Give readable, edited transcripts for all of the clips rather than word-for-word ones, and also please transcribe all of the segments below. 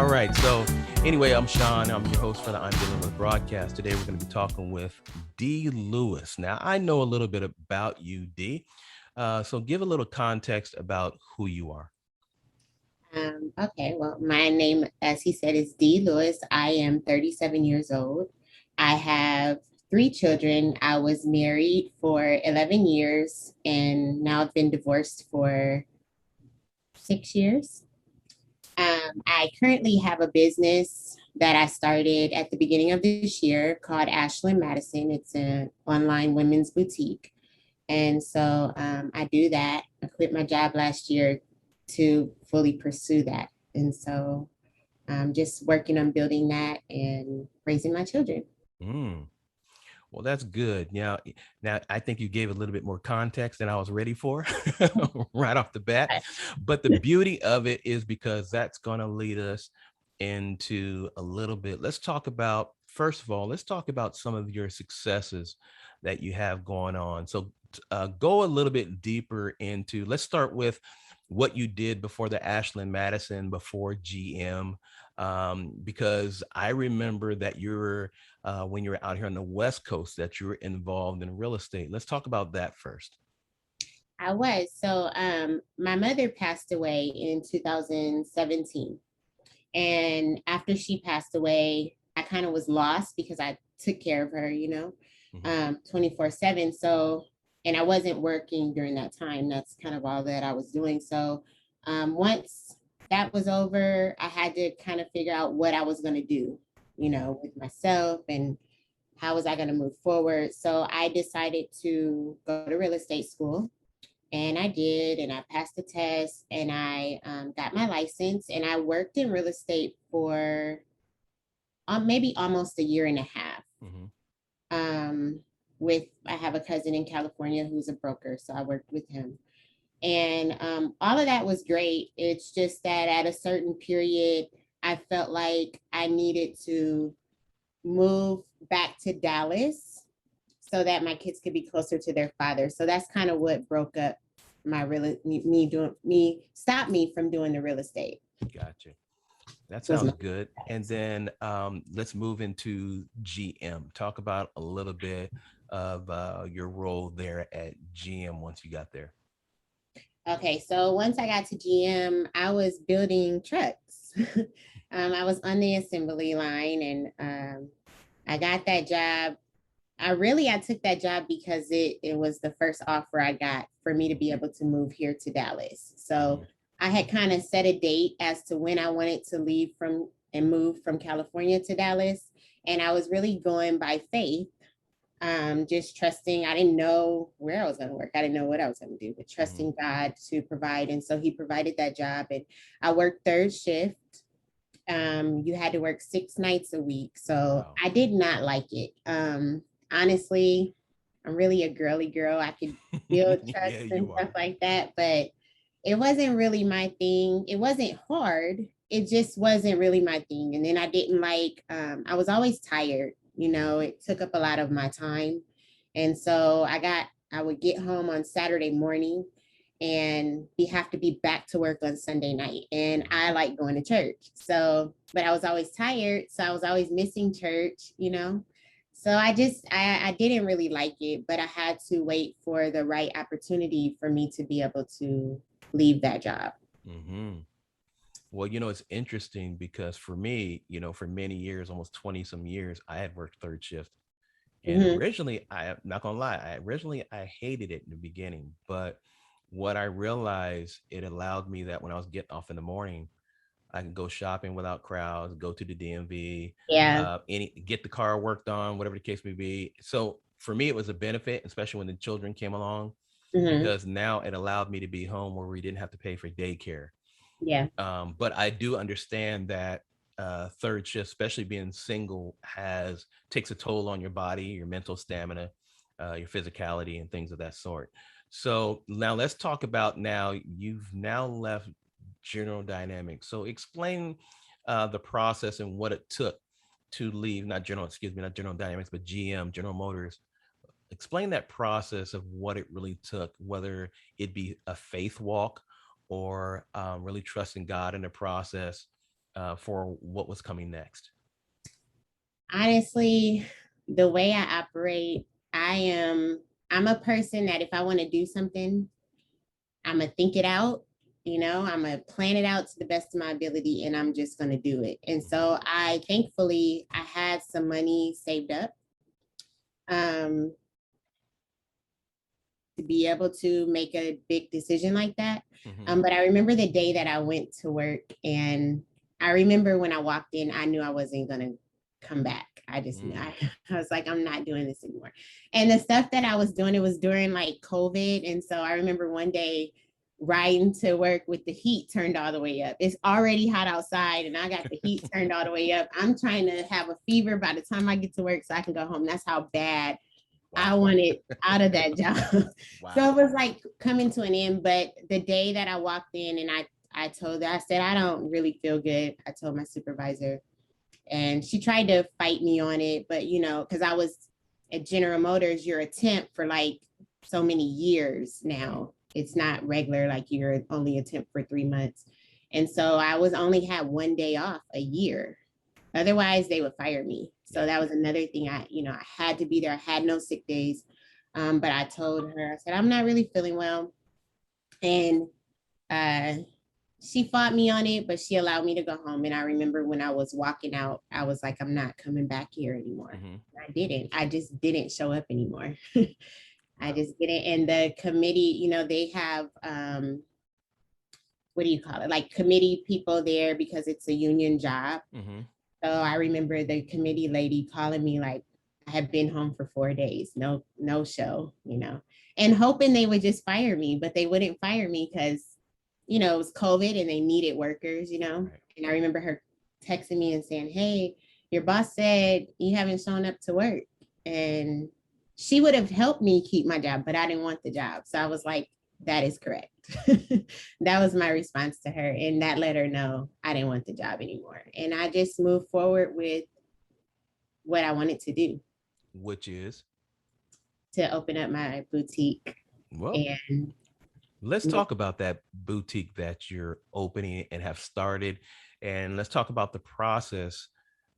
All right. So anyway, I'm Shon. I'm your host for the I'm Dealing With broadcast. Today, we're going to be talking with Dee Lewis. Now, I know a little bit about you, Dee. So give a little context about who you are. Okay, well, my name, as he said, is Dee Lewis. I am 37 years old. I have three children. I was married for 11 years and now I've been divorced for 6 years. I currently have a business that I started at the beginning of this year called Ashlyn Maddison. It's an online women's boutique. And so I do that. I quit my job last year to fully pursue that. And so I'm just working on building that and raising my children. Mm. Well, that's good. Now I think you gave a little bit more context than I was ready for right off the bat. But the beauty of it is because that's going to lead us into a little bit. Let's talk about, first of all, let's talk about some of your successes that you have going on. So go a little bit deeper into, let's start with what you did before the Ashlyn Maddison, before GM, because I remember that you're when you were out here on the West Coast, that you were involved in real estate. Let's talk about that first. I was. So my mother passed away in 2017. And after she passed away, I kind of was lost because I took care of her, 24/7. So, and I wasn't working during that time. That's kind of all that I was doing. So once that was over, I had to kind of figure out what I was going to do, with myself and how was I going to move forward. So I decided to go to real estate school. And I did, and I passed the test, and I got my license, and I worked in real estate for maybe almost a year and a half. Mm-hmm. I have a cousin in California who's a broker, so I worked with him, and all of that was great. It's just that at a certain period, I felt like I needed to move back to Dallas so that my kids could be closer to their father. So that's kind of what broke up my stopped me from doing the real estate. Gotcha. That sounds good. And then let's move into GM. Talk about a little bit of your role there at GM once you got there. Okay, so once I got to GM, I was building trucks. I was on the assembly line, and I got that job. I took that job because it was the first offer I got for me to be able to move here to Dallas. So I had kind of set a date as to when I wanted to leave from and move from California to Dallas. And I was really going by faith, just trusting. I didn't know where I was going to work. I didn't know what I was going to do, but trusting God to provide. And so he provided that job. And I worked third shift. You had to work 6 nights a week. So wow. I did not like it. Honestly, I'm really a girly girl. I could build trucks and stuff like that, but it wasn't really my thing. It wasn't hard. It just wasn't really my thing. And then I didn't I was always tired. It took up a lot of my time. And so I would get home on Saturday morning and we have to be back to work on Sunday night. And I like going to church. So, but I was always tired. So I was always missing church, So I didn't really like it, but I had to wait for the right opportunity for me to be able to leave that job. Mm-hmm. Well, it's interesting because for me, for many years, almost 20 some years, I had worked third shift. And originally, I'm not gonna lie, I hated it in the beginning, but what I realized, it allowed me that when I was getting off in the morning, I can go shopping without crowds, go to the DMV, get the car worked on, whatever the case may be. So for me, it was a benefit, especially when the children came along, because now it allowed me to be home where we didn't have to pay for daycare. Yeah. But I do understand that third shift, especially being single, takes a toll on your body, your mental stamina, your physicality, and things of that sort. So now let's talk about, now you've now left General Dynamics. So explain the process and what it took to leave, not General Dynamics, but GM, General Motors. Explain that process of what it really took, whether it be a faith walk or really trusting God in the process. for what was coming next? Honestly, the way I operate, I'm a person that if I want to do something, I'm gonna think it out, I'm gonna plan it out to the best of my ability and I'm just gonna do it. And so thankfully I had some money saved up um to be able to make a big decision like that. But I remember the day that I went to work, and I remember when I walked in, I knew I wasn't gonna come back. I was like, I'm not doing this anymore. And the stuff that I was doing, it was during like COVID. And so I remember one day riding to work with the heat turned all the way up. It's already hot outside and I got the heat turned all the way up. I'm trying to have a fever by the time I get to work so I can go home. That's how bad I wanted out of that job. So it was like coming to an end. But the day that I walked in and I told her, I said, I don't really feel good. I told my supervisor, and she tried to fight me on it. But, because I was at General Motors, you're a temp for like so many years now. It's not regular, like you're only a temp for 3 months. And so I was only had one day off a year. Otherwise, they would fire me. So that was another thing. I had to be there. I had no sick days. But I told her, I said, I'm not really feeling well. And she fought me on it, but she allowed me to go home. And I remember when I was walking out, I was like, I'm not coming back here anymore. I just didn't show up anymore. I just didn't. And the committee, they have, what do you call it? Like committee people there because it's a union job. So I remember the committee lady calling me like, I had been home for 4 days, no show, and hoping they would just fire me, but they wouldn't fire me because, it was COVID and they needed workers, And I remember her texting me and saying, hey, your boss said you haven't shown up to work. And she would have helped me keep my job, but I didn't want the job. So I was like, that is correct. That was my response to her. And that let her know I didn't want the job anymore. And I just moved forward with what I wanted to do. Which is? To open up my boutique. Well, and let's talk about that boutique that you're opening and have started. And let's talk about the process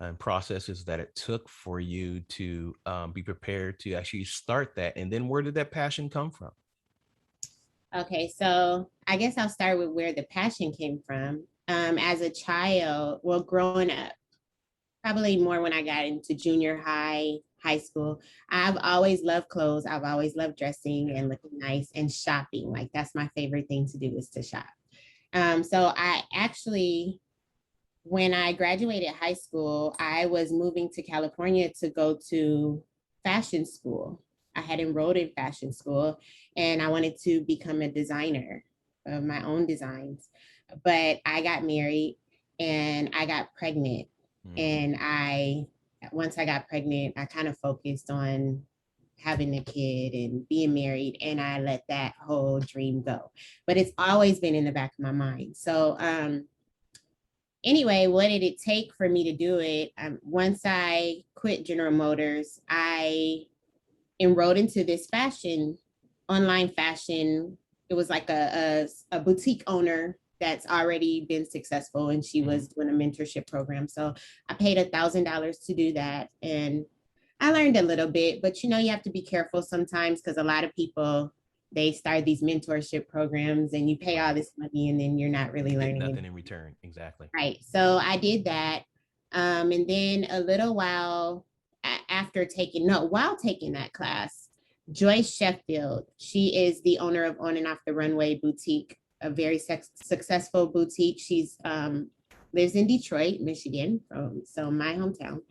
and processes that it took for you to be prepared to actually start that. And then where did that passion come from? Okay, so I guess I'll start with where the passion came from. As a child, well, growing up, probably more when I got into junior high school, I've always loved clothes. I've always loved dressing and looking nice and shopping. Like that's my favorite thing to do is to shop. So I actually, when I graduated high school, I was moving to California to go to fashion school. I had enrolled in fashion school and I wanted to become a designer of my own designs. But I got married and I got pregnant. And once I got pregnant, I kind of focused on having a kid and being married, and I let that whole dream go. But it's always been in the back of my mind. So anyway, what did it take for me to do it? Once I quit General Motors, I enrolled into this online fashion. It was like a boutique owner that's already been successful, and she was doing a mentorship program. So I paid $1,000 to do that. And I learned a little bit, but you have to be careful sometimes because a lot of people, they start these mentorship programs and you pay all this money and then you're not really learning nothing in return. Exactly. Right. So I did that. And then a little while while taking that class, Joyce Sheffield, she is the owner of On and Off the Runway Boutique, a very successful boutique. She's lives in Detroit, Michigan, so my hometown.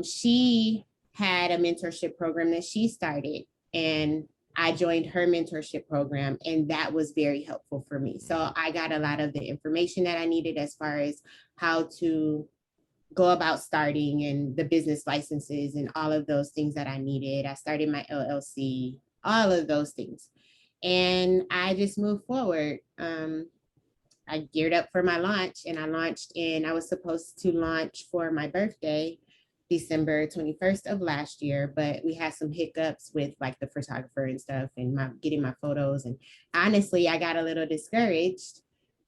She had a mentorship program that she started, and I joined her mentorship program, and that was very helpful for me. So I got a lot of the information that I needed as far as how to go about starting and the business licenses and all of those things that I needed. I started my LLC, all of those things. And I just moved forward. I geared up for my launch, and I was supposed to launch for my birthday, December 21st of last year, but we had some hiccups with like the photographer and stuff and getting my photos. And honestly, I got a little discouraged,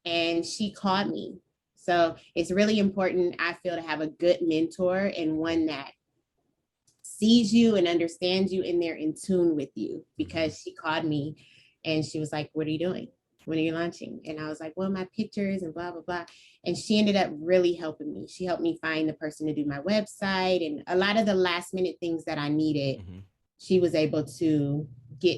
and she called me. So it's really important, I feel, to have a good mentor and one that sees you and understands you and they're in tune with you. Because she called me and she was like, what are you doing? When are you launching? And I was like, well, my pictures and blah, blah, blah. And she ended up really helping me. She helped me find the person to do my website and a lot of the last minute things that I needed. She was able to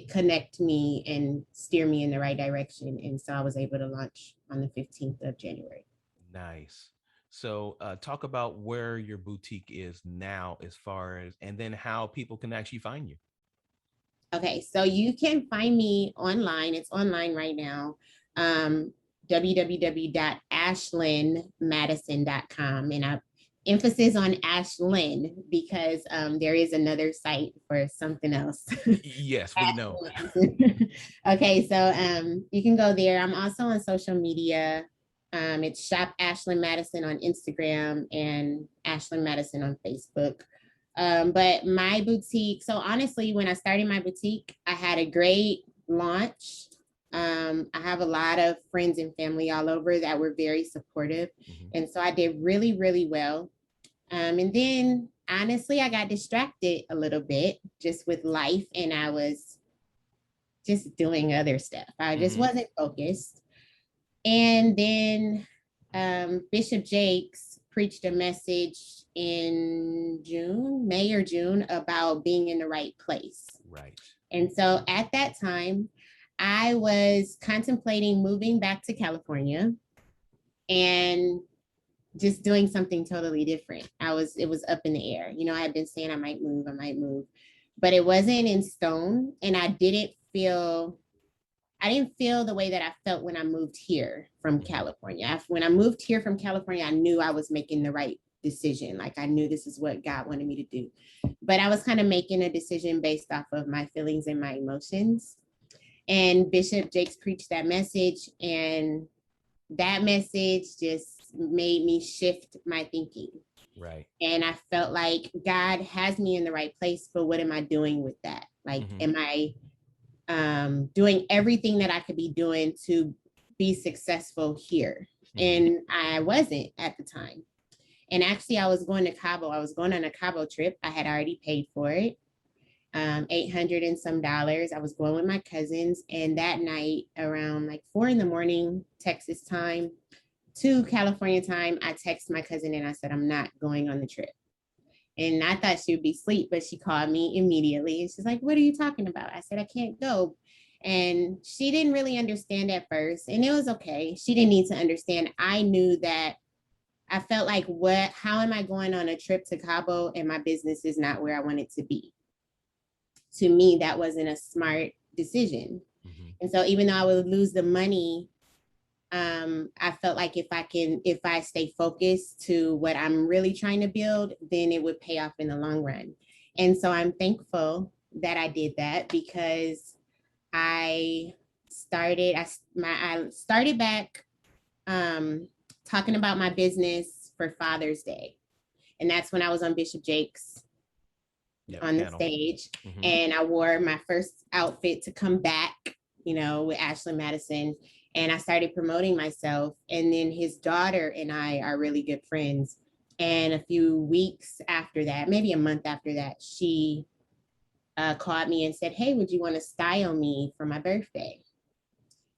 connect me and steer me in the right direction. And so I was able to launch on the 15th of January. Nice. So talk about where your boutique is now as far as, and then how people can actually find you. Okay, so you can find me online. It's online right now. www.ashlynmaddison.com. And I emphasis on Ashlyn because there is another site for something else. Yes, we know. Okay, so you can go there. I'm also on social media. It's Shop Ashlyn Maddison on Instagram and Ashlyn Maddison on Facebook. But my boutique, so honestly, when I started my boutique, I had a great launch. I have a lot of friends and family all over that were very supportive. And so I did really, really well. And then honestly, I got distracted a little bit just with life and I was just doing other stuff. I just wasn't focused. And then Bishop Jakes preached a message in May or June, about being in the right place. Right. And so at that time, I was contemplating moving back to California and just doing something totally different. It was up in the air. You know, I had been saying I might move, but it wasn't in stone. And I didn't feel the way that I felt when I moved here from California. When I moved here from California, I knew I was making the right decision. Like I knew this is what God wanted me to do. But I was kind of making a decision based off of my feelings and my emotions. And Bishop Jakes preached that message, and that message just made me shift my thinking. Right. And I felt like God has me in the right place, but what am I doing with that? Like, am I doing everything that I could be doing to be successful here? And I wasn't at the time. And actually, I was going to Cabo. I was going on a Cabo trip. I had already paid for it, $800 and some. I was going with my cousins. And that night, around like 4 a.m, Texas time, 2 California time, I texted my cousin and I said, I'm not going on the trip. And I thought she would be asleep, but she called me immediately. And she's like, what are you talking about? I said, I can't go. And she didn't really understand at first. And it was okay. She didn't need to understand. I knew that I felt like, how am I going on a trip to Cabo and my business is not where I want it to be? To me, that wasn't a smart decision. And so even though I would lose the money, I felt like if I stay focused to what I'm really trying to build, then it would pay off in the long run. And so I'm thankful that I did that, because I started back talking about my business for Father's Day. And that's when I was on Bishop Jakes on the stage. And I wore my first outfit to come back, with Ashlyn Maddison. And I started promoting myself. And then his daughter and I are really good friends. And a few weeks after that, maybe a month after that, she called me and said, hey, would you want to style me for my birthday?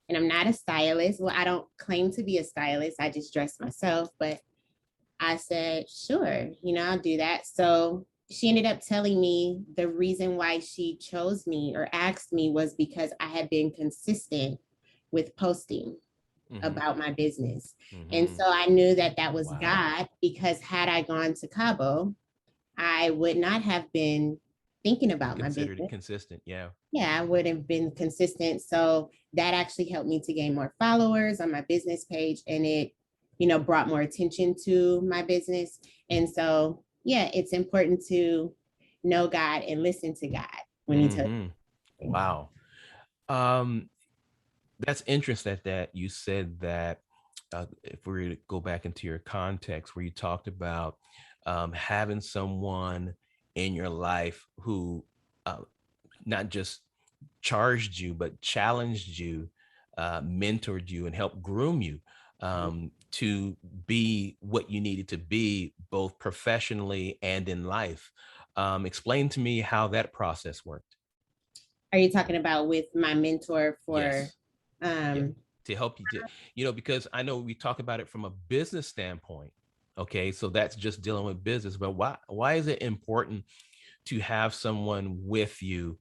And I'm not a stylist. Well, I don't claim to be a stylist. I just dress myself. But I said, sure, I'll do that. So she ended up telling me the reason why she chose me or asked me was because I had been consistent with posting about my business. And so I knew that was God, because had I gone to Cabo, I would not have been thinking about my business. Considered consistent. Yeah, I would have been consistent. So that actually helped me to gain more followers on my business page, and it, brought more attention to my business. And so, yeah, it's important to know God and listen to God when He tells you. Wow. That's interesting that you said that. If we were to go back into your context where you talked about having someone in your life who not just charged you, but challenged you, mentored you, and helped groom you. to be what you needed to be, both professionally and in life. Explain to me how that process worked. Are you talking about with my mentor for, Yes. Yeah. To help you to, because I know we talk about it from a business standpoint. Okay. So that's just dealing with business, but why is it important to have someone with you,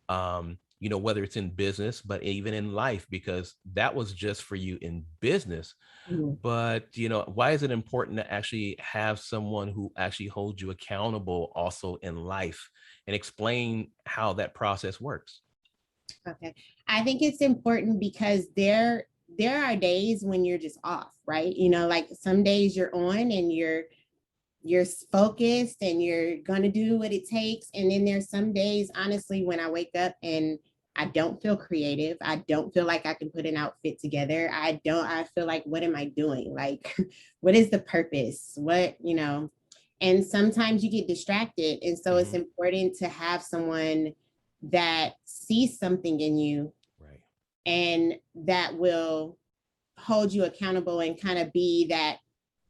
whether it's in business, but even in life, because that was just for you in business. Mhm. But, why is it important to actually have someone who actually holds you accountable also in life, and explain how that process works? Okay. I think it's important because there are days when you're just off, right? Like some days you're on and you're focused and you're going to do what it takes. And then there's some days, honestly, when I wake up and I don't feel creative. I don't feel like I can put an outfit together. I feel like, what am I doing? Like, what is the purpose? And sometimes you get distracted. And so it's important to have someone that sees something in you, Right. and that will hold you accountable and kind of be that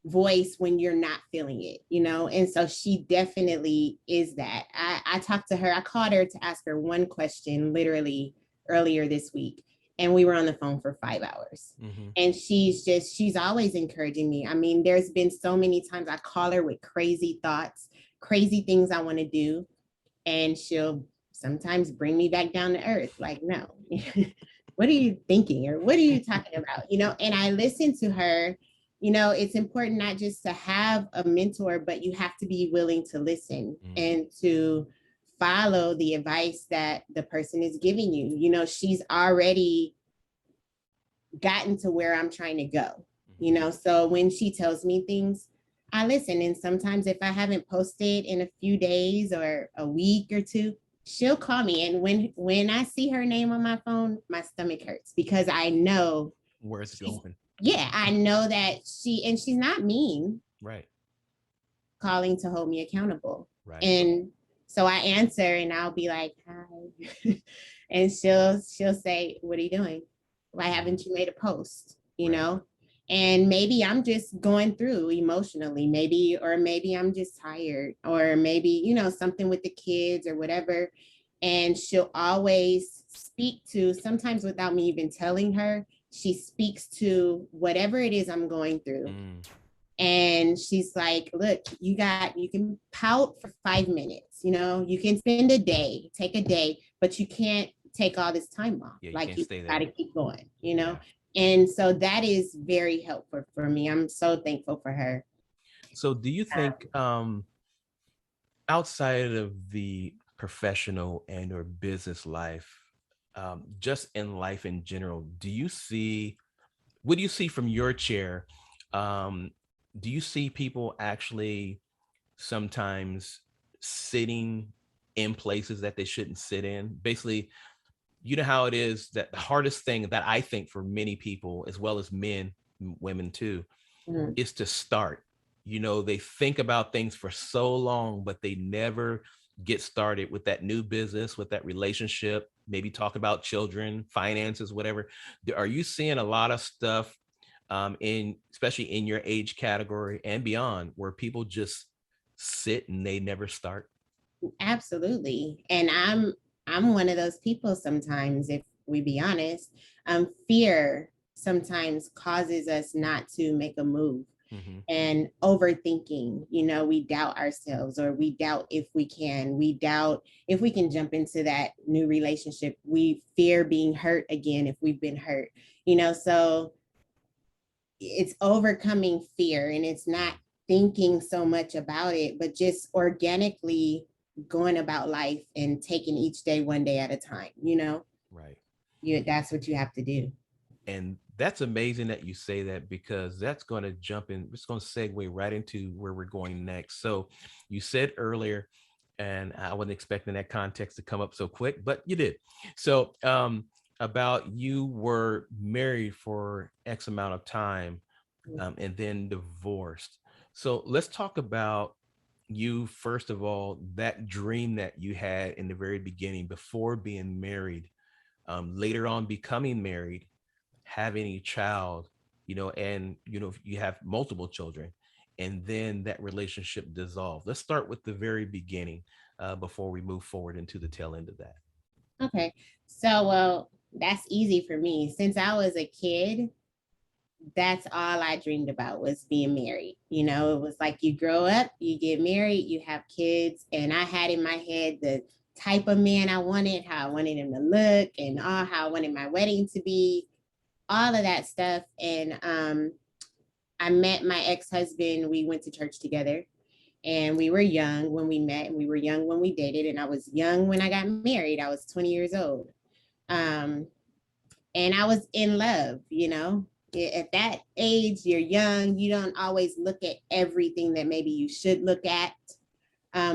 voice when you're not feeling it, And so she definitely is that. I talked to her, I called her to ask her one question literally earlier this week. And we were on the phone for 5 hours. And she's always encouraging me. I mean, there's been so many times I call her with crazy thoughts, crazy things I want to do. And she'll sometimes bring me back down to earth. Like, no, what are you thinking? Or what are you talking about? And I listen to her. It's important not just to have a mentor, but you have to be willing to listen and to follow the advice that the person is giving you. She's already gotten to where I'm trying to go, so when she tells me things, I listen. And sometimes if I haven't posted in a few days or a week or two, she'll call me. And when I see her name on my phone, my stomach hurts because I know where it's going. Yeah, I know that she's not mean. Right. Calling to hold me accountable. Right. And so I answer and I'll be like, hi. And she'll say, what are you doing? Why haven't you made a post? And maybe I'm just going through emotionally, maybe I'm just tired, or maybe, something with the kids or whatever. And she'll always speak to, sometimes without me even telling her, she speaks to whatever it is I'm going through. And she's like, look, you can pout for 5 minutes, you can spend a day, take a day, but you can't take all this time off. Yeah, like you got to keep going, Yeah. And so that is very helpful for me. I'm so thankful for her. So do you think outside of the professional and or business life, just in life in general, what do you see from your chair? Do you see people actually sometimes sitting in places that they shouldn't sit in? Basically, you know how it is that the hardest thing that I think for many people, as well as men, women too, is to start. They think about things for so long, but they never get started with that new business, with that relationship, maybe talk about children, finances, whatever. Are you seeing a lot of stuff especially in your age category and beyond, where people just sit and they never start? Absolutely. And I'm one of those people sometimes, if we be honest. Fear sometimes causes us not to make a move. And overthinking, we doubt ourselves, or we doubt if we doubt if we can jump into that new relationship. We fear being hurt again if we've been hurt, so it's overcoming fear, and it's not thinking so much about it, but just organically going about life and taking each day one day at a time. Right. That's what you have to do. And that's amazing that you say that, because that's going to it's going to segue right into where we're going next. So you said earlier, and I wasn't expecting that context to come up so quick, but you did. So about you were married for X amount of time, and then divorced. So let's talk about you, first of all, that dream that you had in the very beginning before being married, later on becoming married, having a child, and you have multiple children, and then that relationship dissolved. Let's start with the very beginning before we move forward into the tail end of that. Okay. So, well, that's easy for me. Since I was a kid, that's all I dreamed about was being married. It was like you grow up, you get married, you have kids. And I had in my head the type of man I wanted, how I wanted him to look, and all how I wanted my wedding to be, all of that stuff. And I met my ex-husband. We went to church together, and we were young when we met, and we were young when we dated. And I was young when I got married. I was 20 years old. And I was in love. At that age, you're young. You don't always look at everything that maybe you should look at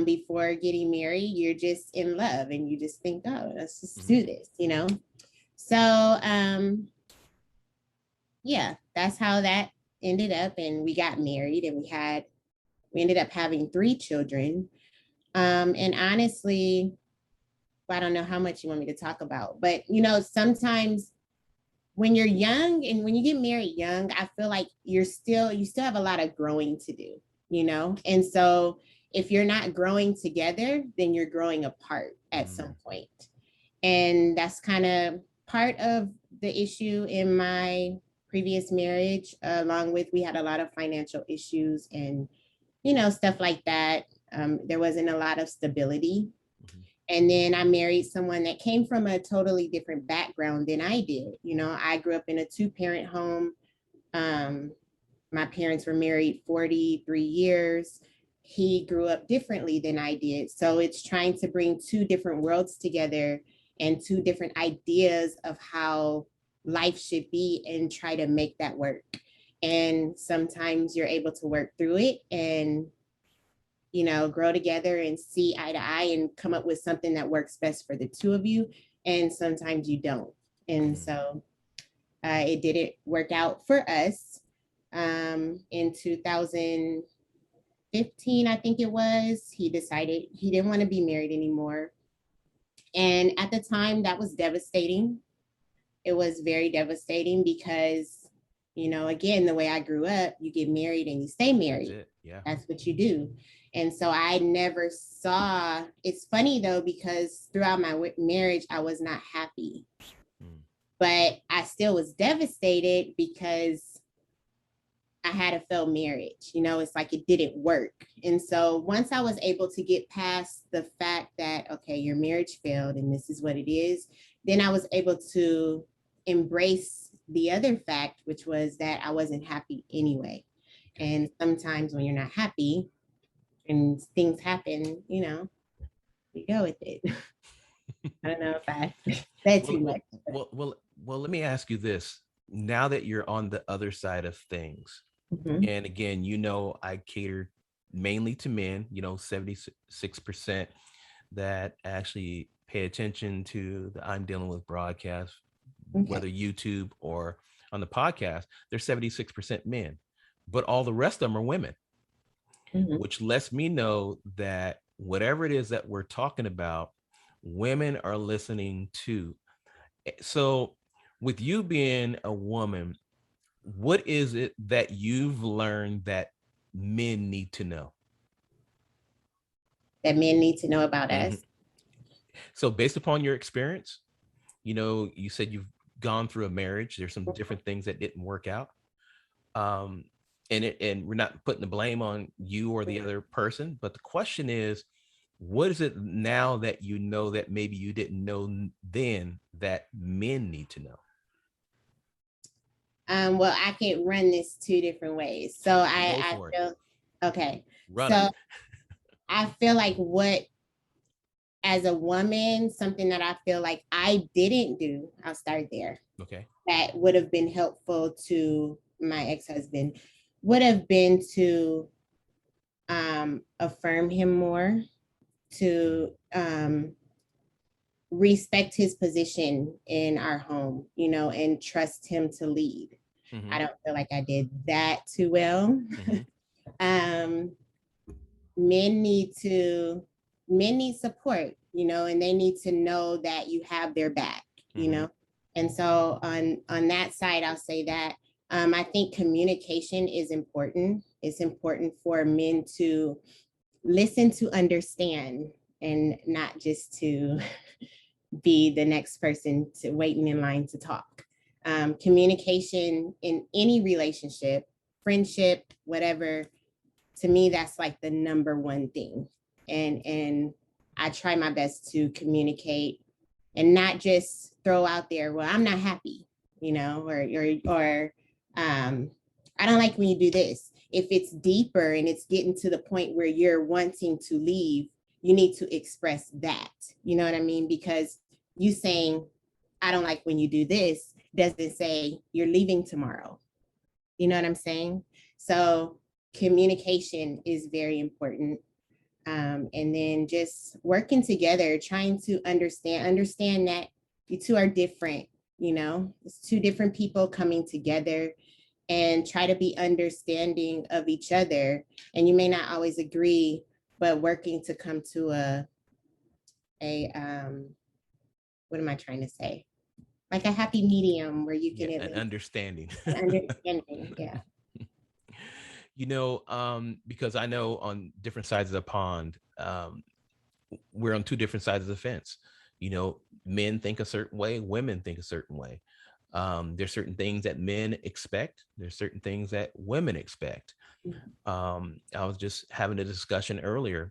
before getting married. You're just in love, and you just think, oh, let's just do this. So, yeah, that's how that ended up. And we got married, and we ended up having 3 children. And honestly, I don't know how much you want me to talk about, but sometimes when you're young and when you get married young, I feel like you still have a lot of growing to do, And so if you're not growing together, then you're growing apart at some point. And that's kind of part of the issue in my previous marriage, along with we had a lot of financial issues and, stuff like that. There wasn't a lot of stability. And then I married someone that came from a totally different background than I did. I grew up in a 2-parent home. My parents were married 43 years. He grew up differently than I did. So it's trying to bring 2 different worlds together and 2 different ideas of how life should be and try to make that work. And sometimes you're able to work through it and grow together and see eye to eye and come up with something that works best for the 2 of you. And sometimes you don't. And so it didn't work out for us. In 2015, I think it was, he decided he didn't want to be married anymore. And at the time, that was devastating. It was very devastating because, again, the way I grew up, you get married and you stay married. That's it. Yeah. That's what you do. And so I never saw, it's funny though, because throughout my marriage, I was not happy, but I still was devastated because I had a failed marriage. It's like it didn't work. And so once I was able to get past the fact that, okay, your marriage failed and this is what it is, then I was able to embrace the other fact, which was that I wasn't happy anyway. And sometimes when you're not happy, and things happen, you go with it. I don't know if I said too much. Well, let me ask you this. Now that you're on the other side of things, and again, I cater mainly to men, 76% that actually pay attention to the I'm Dealing With broadcast, whether YouTube or on the podcast, they're 76% men, but all the rest of them are women. Which lets me know that whatever it is that we're talking about, women are listening to. So with you being a woman, what is it that you've learned that men need to know? That men need to know about us? So based upon your experience, you said you've gone through a marriage. There's some different things that didn't work out. And we're not putting the blame on you or the other person, but the question is, what is it now that you know that maybe you didn't know then that men need to know? Well, I can run this 2 different ways. So I feel, okay. So I feel like as a woman, something that I feel like I didn't do, I'll start there. Okay. That would have been helpful to my ex-husband would have been to affirm him more, to respect his position in our home, and trust him to lead. I don't feel like I did that too well. Men need support, and they need to know that you have their back, and so on that side, I'll say that. I think communication is important. It's important for men to listen to understand and not just to be the next person to waiting in line to talk. Communication in any relationship, friendship, whatever, to me, that's like the number one thing. And I try my best to communicate and not just throw out there, well, I'm not happy, or I don't like when you do this. If it's deeper and it's getting to the point where you're wanting to leave, you need to express that. You know what I mean? Because you saying, I don't like when you do this, doesn't say you're leaving tomorrow. You know what I'm saying? So communication is very important. And then just working together, trying to understand that you two are different, it's two different people coming together, and try to be understanding of each other. And you may not always agree, but working to come to a what am I trying to say? Like a happy medium where you can an understanding. Understanding, yeah. Because I know on different sides of the pond, we're on two different sides of the fence. Men think a certain way, women think a certain way. There's certain things that men expect. There's certain things that women expect. I was just having a discussion earlier,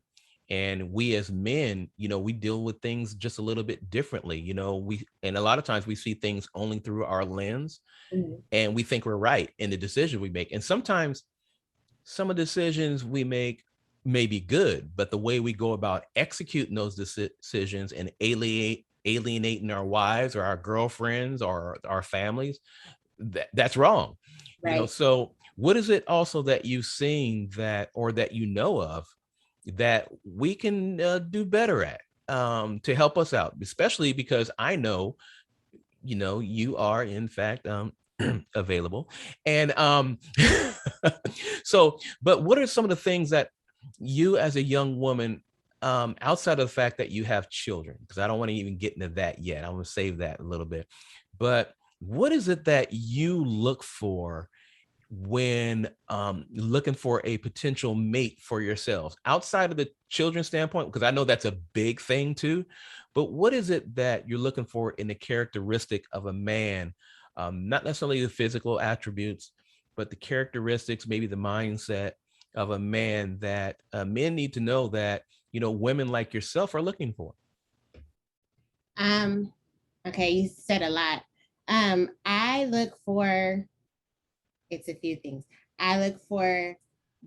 and we as men, we deal with things just a little bit differently. And a lot of times we see things only through our lens, and we think we're right in the decision we make. And sometimes some of the decisions we make may be good, but the way we go about executing those decisions and alienating our wives or our girlfriends or our families, that's wrong. Right. So what is it also that you've seen that you know of that we can do better at to help us out, especially because I know you are in fact available. And but what are some of the things that you as a young woman, outside of the fact that you have children, because I don't want to even get into that yet, I'm going to save that a little bit, but what is it that you look for when looking for a potential mate for yourselves outside of the children standpoint? Because I know that's a big thing too, but what is it that you're looking for in the characteristic of a man? Not necessarily the physical attributes, but the characteristics, maybe the mindset of a man that men need to know that, women like yourself are looking for. Okay, you said a lot. I look for, it's a few things. I look for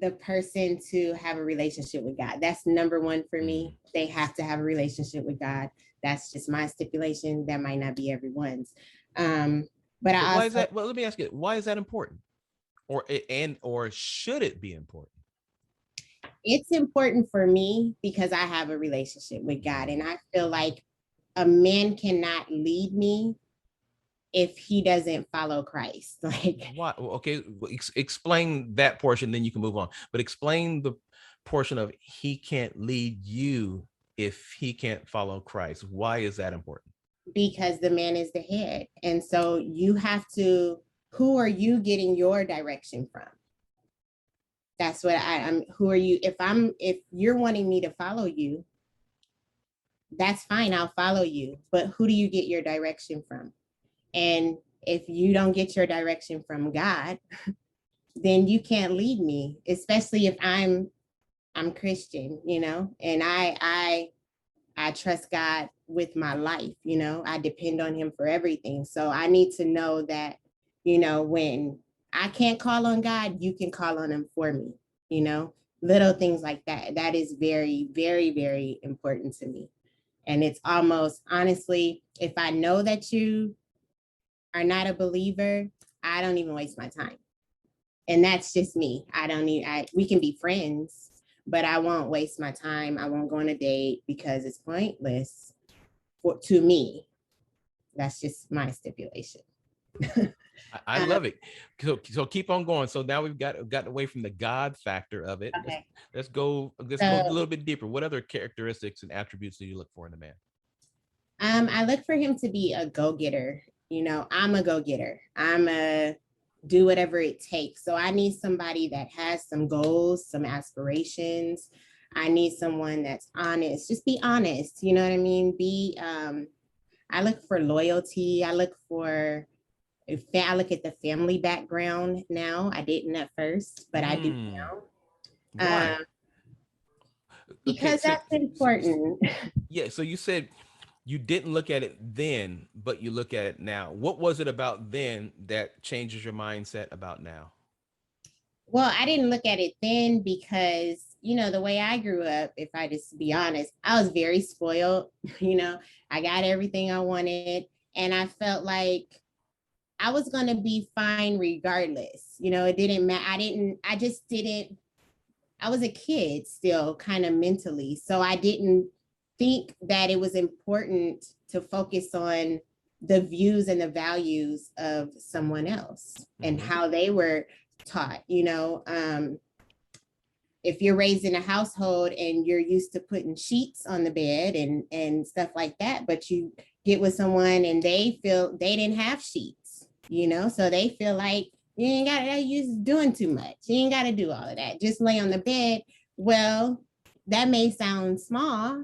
the person to have a relationship with God. That's number one for me. They have to have a relationship with God. That's just my stipulation. That might not be everyone's. But why is that? Well, let me ask you, why is that important? Or should it be important? It's important for me because I have a relationship with God, and I feel like a man cannot lead me if he doesn't follow Christ. Like, what? Okay, explain that portion, then you can move on. But explain the portion of he can't lead you if he can't follow Christ. Why is that important? Because the man is the head, and so you have to. Who are you getting your direction from? That's what I'm. Who are you? If you're wanting me to follow you, that's fine. I'll follow you. But who do you get your direction from? And if you don't get your direction from God, then you can't lead me, especially if I'm Christian, and I trust God with my life, I depend on him for everything. So I need to know that, when I can't call on God, you can call on him for me, little things like that. That is very, very, very important to me. And it's almost, honestly, if I know that you are not a believer, I don't even waste my time. And that's just me. We can be friends, but I won't waste my time. I won't go on a date because it's pointless to me. That's just my stipulation. I love it. So keep on going. So now we've gotten away from the God factor of it. Okay. Let's go a little bit deeper. What other characteristics and attributes do you look for in a man? I look for him to be a go-getter. I'm a go-getter. I'm a do whatever it takes. So I need somebody that has some goals, some aspirations. I need someone that's honest. Just be honest. You know what I mean? I look for loyalty. I look at the family background now. I didn't at first, but I do now. Why? Okay, Because that's important. yeah, so you said you didn't look at it then, but you look at it now. What was it about then that changes your mindset about now? Well, I didn't look at it then because, the way I grew up, if I just be honest, I was very spoiled. I got everything I wanted. And I felt like I was going to be fine regardless. It didn't matter. I was a kid still, kind of mentally. So I didn't think that it was important to focus on the views and the values of someone else and how they were taught. If you're raised in a household and you're used to putting sheets on the bed and stuff like that, but you get with someone and they feel they didn't have sheets, so they feel like you ain't got to, you're doing too much. You ain't got to do all of that. Just lay on the bed. Well, that may sound small,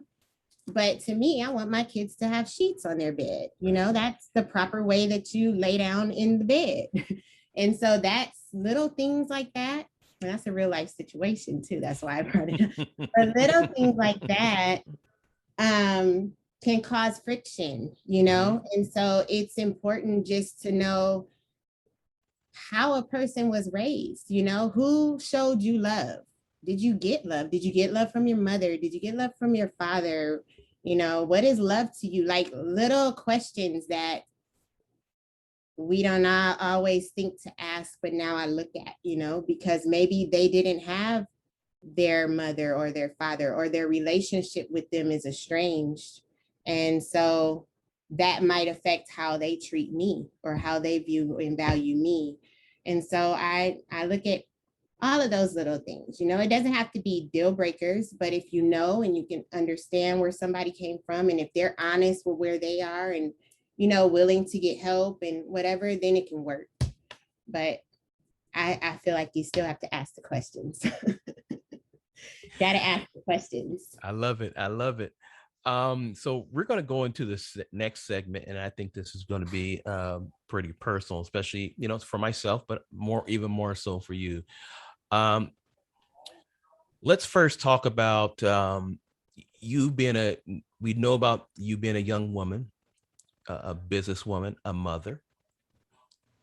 but to me, I want my kids to have sheets on their bed. That's the proper way that you lay down in the bed. And so that's little things like that. And that's a real life situation too. That's why I brought it up. But little things like that can cause friction, And so it's important just to know how a person was raised, who showed you love. Did you get love? Did you get love from your mother? Did you get love from your father? What is love to you? Like little questions that we don't always think to ask, but now I look at, because maybe they didn't have their mother or their father, or their relationship with them is estranged. And so that might affect how they treat me or how they view and value me. And so I look at all of those little things. It doesn't have to be deal breakers, but if you know and you can understand where somebody came from, and if they're honest with where they are and, willing to get help and whatever, then it can work. But I feel like you still have to ask the questions. Got to ask the questions. I love it. I love it. So we're going to go into this next segment, and I think this is going to be pretty personal, especially, for myself, but even more so for you. Let's first talk about we know about you being a young woman, a businesswoman, a mother,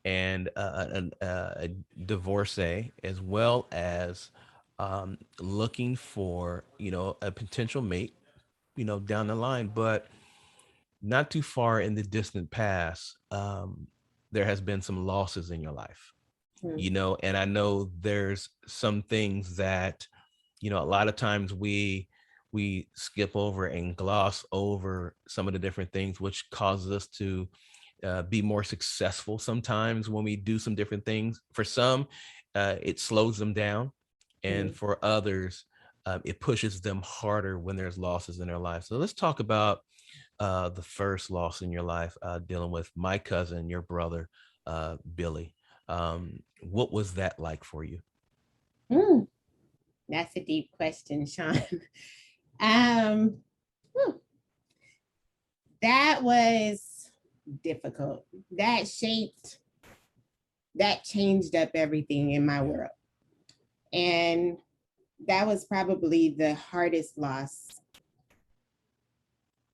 and a divorcee, as well as looking for, a potential mate, down the line. But not too far in the distant past, there has been some losses in your life, and I know there's some things that, a lot of times we skip over and gloss over some of the different things, which causes us to be more successful sometimes when we do some different things. For some, it slows them down. And for others, it pushes them harder when there's losses in their life. So let's talk about the first loss in your life, dealing with my cousin, your brother, Billy. What was that like for you? That's a deep question, Shon. That was difficult. That changed up everything in my world. And that was probably the hardest loss.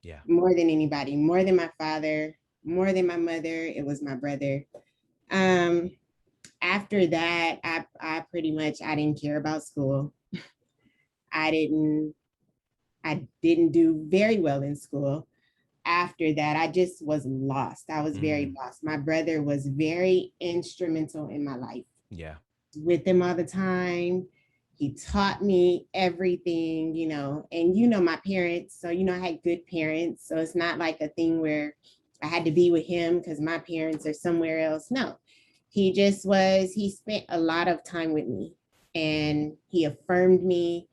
Yeah. More than anybody, more than my father, more than my mother, it was my brother. After that, I pretty much, I didn't care about school. I didn't do very well in school. After that, I just was lost. I was very lost. My brother was very instrumental in my life. Yeah. With him all the time. He taught me everything, and my parents. So, I had good parents. So it's not like a thing where I had to be with him because my parents are somewhere else. No, he spent a lot of time with me, and he affirmed me,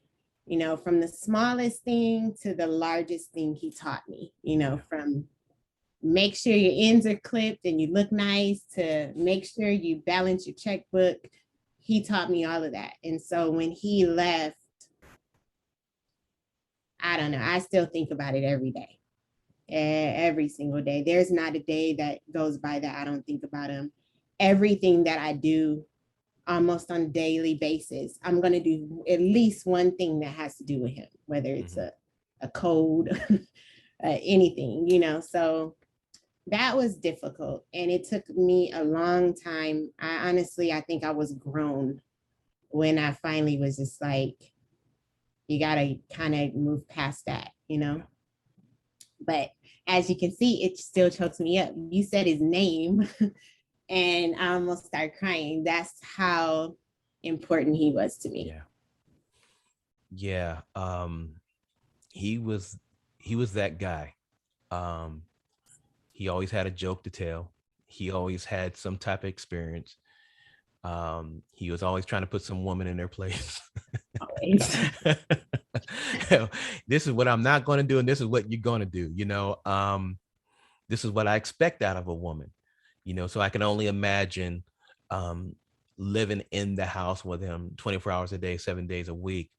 from the smallest thing to the largest thing he taught me, from make sure your ends are clipped and you look nice, to make sure you balance your checkbook. He taught me all of that. And so when he left, I don't know, I still think about it every day, every single day. There's not a day that goes by that I don't think about him. Everything that I do almost on a daily basis, I'm going to do at least one thing that has to do with him, whether it's a code, anything, you know. So that was difficult. And it took me a long time. I think I was grown when I finally was just like, you got to kind of move past that, you know. But as you can see, it still chokes me up. You said his name and I almost started crying. That's how important he was to me. Yeah. He was that guy. He always had a joke to tell. He always had some type of experience. He was always trying to put some woman in their place. This is what I'm not going to do, and this is what you're going to do. You know, this is what I expect out of a woman. You know, so I can only imagine living in the house with him 24 hours a day, 7 days a week,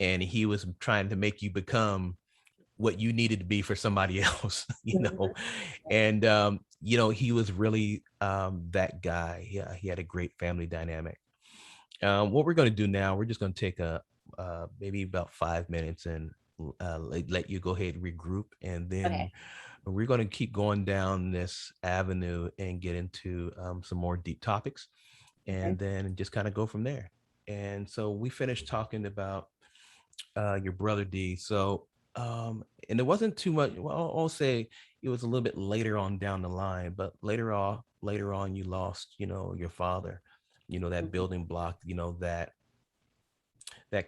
and he was trying to make you become what you needed to be for somebody else. You know, and you know, he was really that guy. Yeah, he had a great family dynamic. What we're going to do now, we're just going to take maybe about 5 minutes and let you go ahead and regroup, and then we're going to keep going down this avenue and get into some more deep topics, and then just kind of go from there. And so we finished talking about your brother D. So and it wasn't too much. Well, I'll say it was a little bit later on down the line, but later on, you lost, you know, your father. You know, that building block. You know, that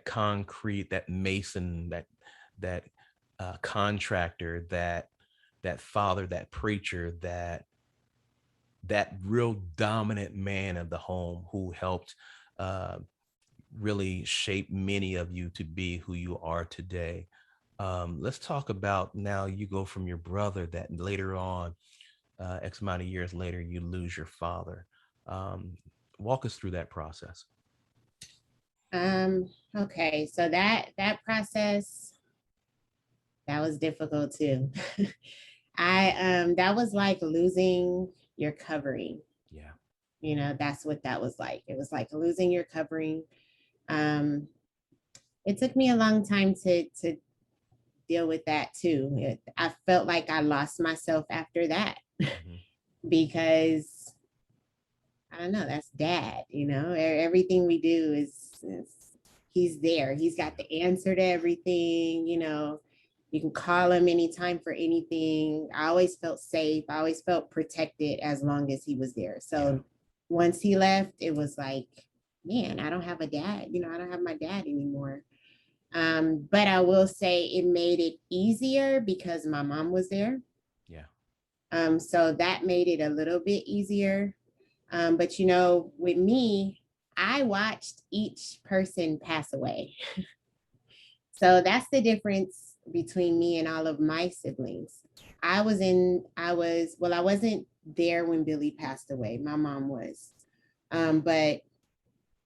concrete, that mason, that contractor, that father, that preacher, that real dominant man of the home who helped really shape many of you to be who you are today. Let's talk about now. You go from your brother that later on, X amount of years later, you lose your father. Walk us through that process. Okay, so that process, that was difficult too. That was like losing your covering. Yeah. You know, that's what that was like. It was like losing your covering. It took me a long time to deal with that too. I felt like I lost myself after that because I don't know, that's dad, you know, everything we do is he's there. He's got the answer to everything, you know. You can call him anytime for anything. I always felt safe. I always felt protected as long as he was there. So once he left, it was like, man, I don't have a dad. You know, I don't have my dad anymore. But I will say it made it easier because my mom was there. Yeah. So that made it a little bit easier. But you know, with me, I watched each person pass away. So that's the difference between me and all of my siblings. I wasn't there when Billy passed away. My mom was. But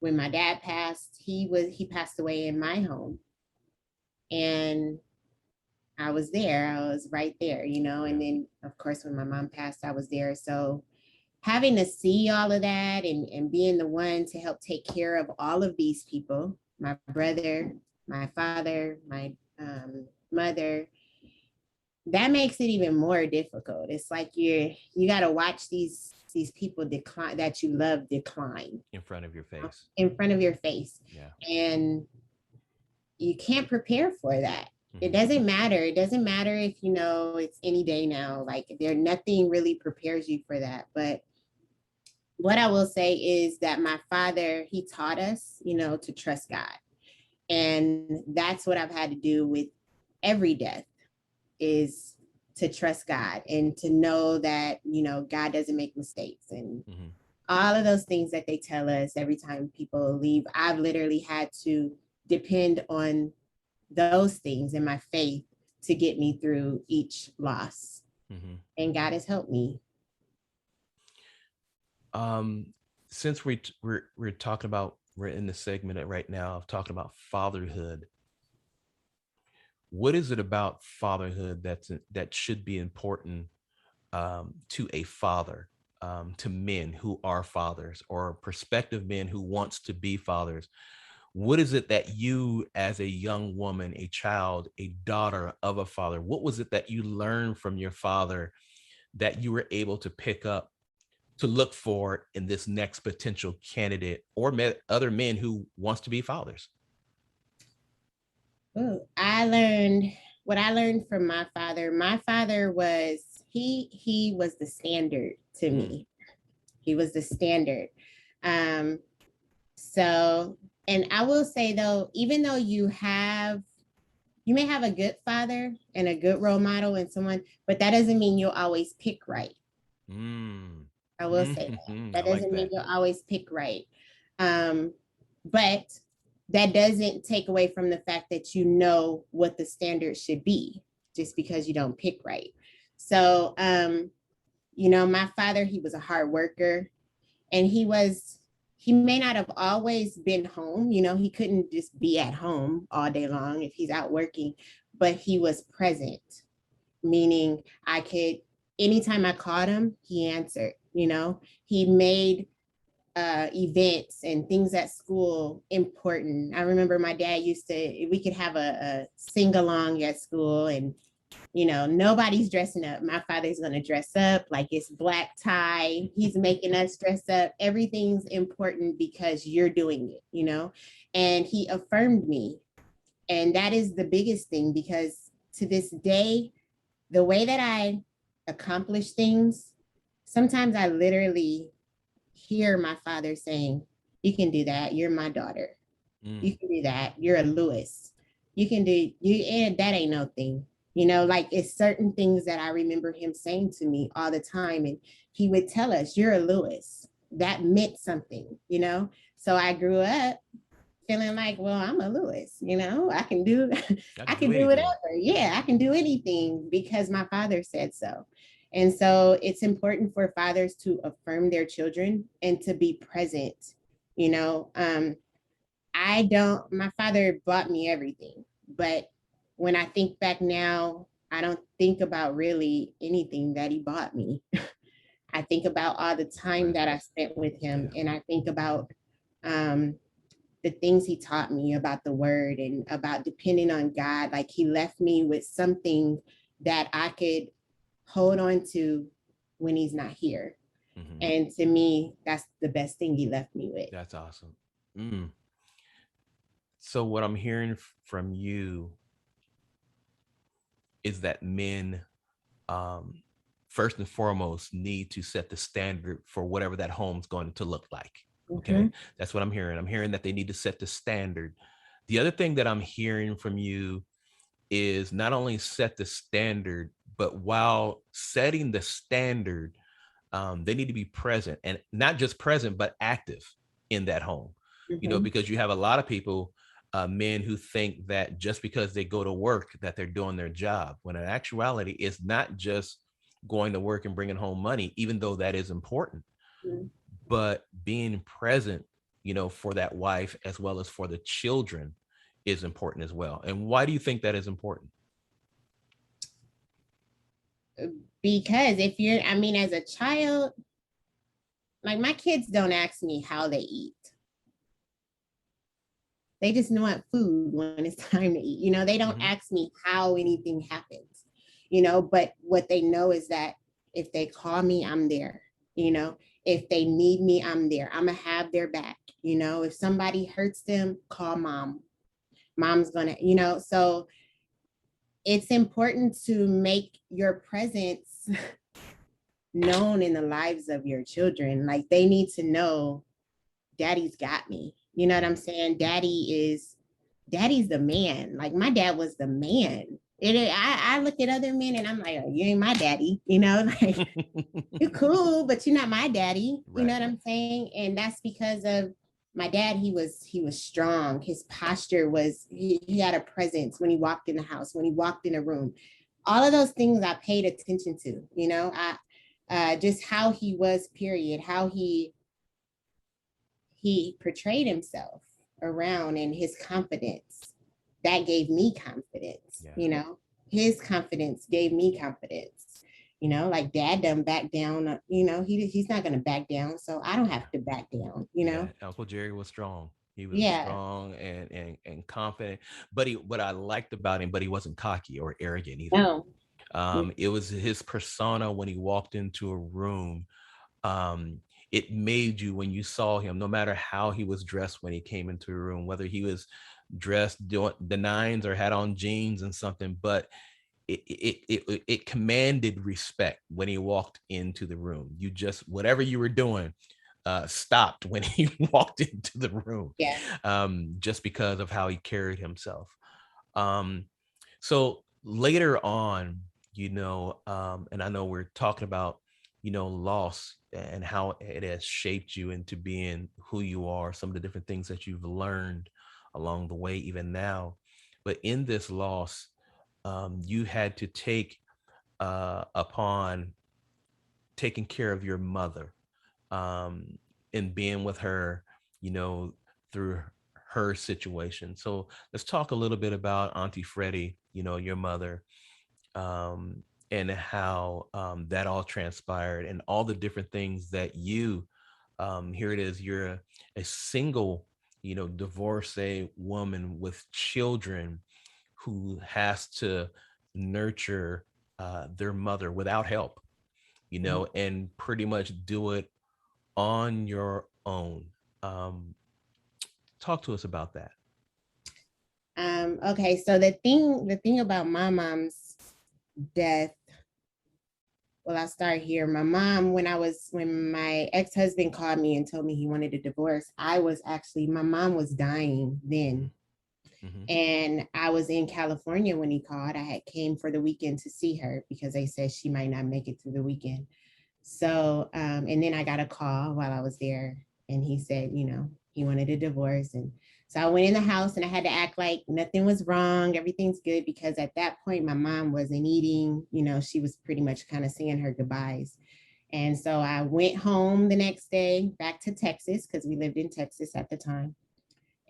when my dad passed, he passed away in my home. And I was there. I was right there, you know. And then of course when my mom passed, I was there. So having to see all of that and being the one to help take care of all of these people, my brother, my father, my mother, that makes it even more difficult. It's like you got to watch these people decline that you love decline in front of your face. Yeah. And you can't prepare for that. It doesn't matter. It doesn't matter if, you know, it's any day now. Like nothing really prepares you for that. But what I will say is that my father, he taught us, you know, to trust God. And that's what I've had to do with every death, is to trust God and to know that, you know, God doesn't make mistakes. And all of those things that they tell us every time people leave, I've literally had to depend on those things in my faith to get me through each loss. Mm-hmm. and God has helped me. Since we're talking about, we're in the segment right now of talking about fatherhood. What is it about fatherhood that should be important to a father, to men who are fathers or prospective men who wants to be fathers? What is it that you, as a young woman, a child, a daughter of a father, what was it that you learned from your father that you were able to pick up to look for in this next potential candidate or other men who wants to be fathers? Ooh, I learned what I learned from my father. My father was he was the standard to me. He was the standard. Um, so, and I will say though, even though you may have a good father and a good role model and someone, but that doesn't mean you'll always pick right. Mm. I will say that. I That like doesn't mean that. you'll always pick right. Um, but that doesn't take away from the fact that you know what the standard should be just because you don't pick right. So, my father, he was a hard worker, and he may not have always been home. He couldn't just be at home all day long if he's out working, but he was present, meaning anytime I called him, he answered. He made events and things at school important. I remember my dad we could have a sing along at school, and nobody's dressing up. My father's going to dress up like it's black tie. He's making us dress up. Everything's important because you're doing it. And he affirmed me. And that is the biggest thing, because to this day, the way that I accomplish things, sometimes I literally hear my father saying, "You can do that. You're my daughter. You can do that. You're a Lewis. You can do you and that ain't no thing." Like it's certain things that I remember him saying to me all the time. And he would tell us, "You're a Lewis." That meant something. So I grew up feeling like, well, I'm a Lewis, I can do I I can do can do anything. whatever. Yeah, I can do anything because my father said so. And so it's important for fathers to affirm their children and to be present. You know, um, my father bought me everything, but when I think back now, I don't think about really anything that he bought me. I think about all the time that I spent with him, Yeah. and I think about um, the things he taught me about the word and about depending on God. Like he left me with something that I could hold on to when he's not here. Mm-hmm. And to me, that's the best thing he left me with. That's awesome. Mm. So what I'm hearing from you is that men, um, first and foremost, need to set the standard for whatever that home's going to look like. Okay. Mhm. That's what I'm hearing. I'm hearing that they need to set the standard. The other thing that I'm hearing from you is not only set the standard, but while setting the standard, they need to be present, and not just present, but active in that home. Mhm. Because you have a lot of people, men who think that just because they go to work that they're doing their job, when in actuality it's not just going to work and bringing home money, even though that is important, Mhm. but being present, for that wife as well as for the children is important as well. And why do you think that is important? Because as a child, like my kids don't ask me how they eat. They just want food when it's time to eat. They don't Mm-hmm. ask me how anything happens, but what they know is that if they call me, I'm there. If they need me, I'm there. I'm going to have their back. If somebody hurts them, call mom. Mom's going to. So it's important to make your presence known in the lives of your children. Like they need to know daddy's got me. You know what I'm saying? Daddy's the man. Like my dad was the man. I look at other men and I'm like, oh, you ain't my daddy, like you're cool, but you're not my daddy. You know Right. what I'm saying? And that's because of my dad. He was strong. His posture was he had a presence when he walked in the house, when he walked in a room. all of those things I paid attention to, you know, just how he was, period, how he portrayed himself around, and his confidence, that gave me confidence, you know, his confidence gave me confidence, you know, like dad doesn't back down, you know, he's not going to back down. So I don't have to back down, you know? Uncle Jerry was strong. He was Yeah. strong and confident, but what I liked about him, but he wasn't cocky or arrogant either. No. It was his persona when he walked into a room. It made you, when you saw him, no matter how he was dressed when he came into a room, whether he was dressed doing the nines or had on jeans and something, but it commanded respect when he walked into the room. You just, whatever you were doing, stopped when he walked into the room. Yeah. Just because of how he carried himself. So later on, you know, and I know we're talking about, you know, loss and how it has shaped you into being who you are, some of the different things that you've learned along the way, even now. But in this loss, you had to take upon taking care of your mother, and being with her, you know, through her situation. So let's talk a little bit about Auntie Freddie, you know, your mother, and how that all transpired and all the different things that you, here it is, you're a single, you know, divorcee woman with children who has to nurture their mother without help, you know, and pretty much do it on your own. Talk to us about that. Okay, so the thing about my mom's death, well, I'll start here. My mom, when my ex-husband called me and told me he wanted a divorce, my mom was dying then. Mm-hmm. And I was in California when he called. I had came for the weekend to see her because they said she might not make it through the weekend. So, and then I got a call while I was there, and he said, you know, he wanted a divorce. And so I went in the house and I had to act like nothing was wrong. Everything's good, because at that point, my mom wasn't eating, you know, she was pretty much kind of saying her goodbyes. And so I went home the next day back to Texas, because we lived in Texas at the time.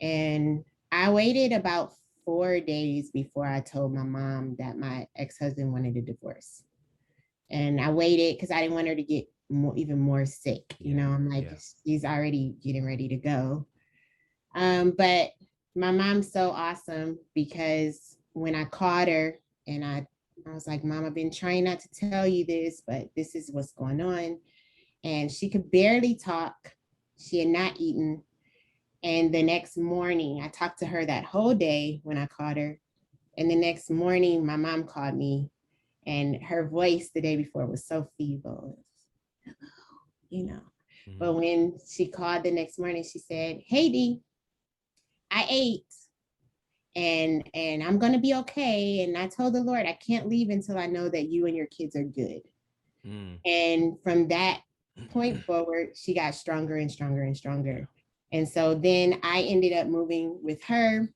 And I waited about 4 days before I told my mom that my ex-husband wanted a divorce. And I waited because I didn't want her to get even more sick. You know, I'm like, she's already getting ready to go. But my mom's so awesome, because when I called her and I was like, Mom, I've been trying not to tell you this, but this is what's going on. And she could barely talk. She had not eaten. And the next morning, I talked to her that whole day when I called her. And the next morning, my mom called me, and her voice the day before was so feeble, you know. Mm-hmm. But when she called the next morning, she said, hey, Dee, I ate and I'm going to be okay. And I told the Lord, I can't leave until I know that you and your kids are good. Mm. And from that point forward, she got stronger and stronger and stronger. And so then I ended up moving with her.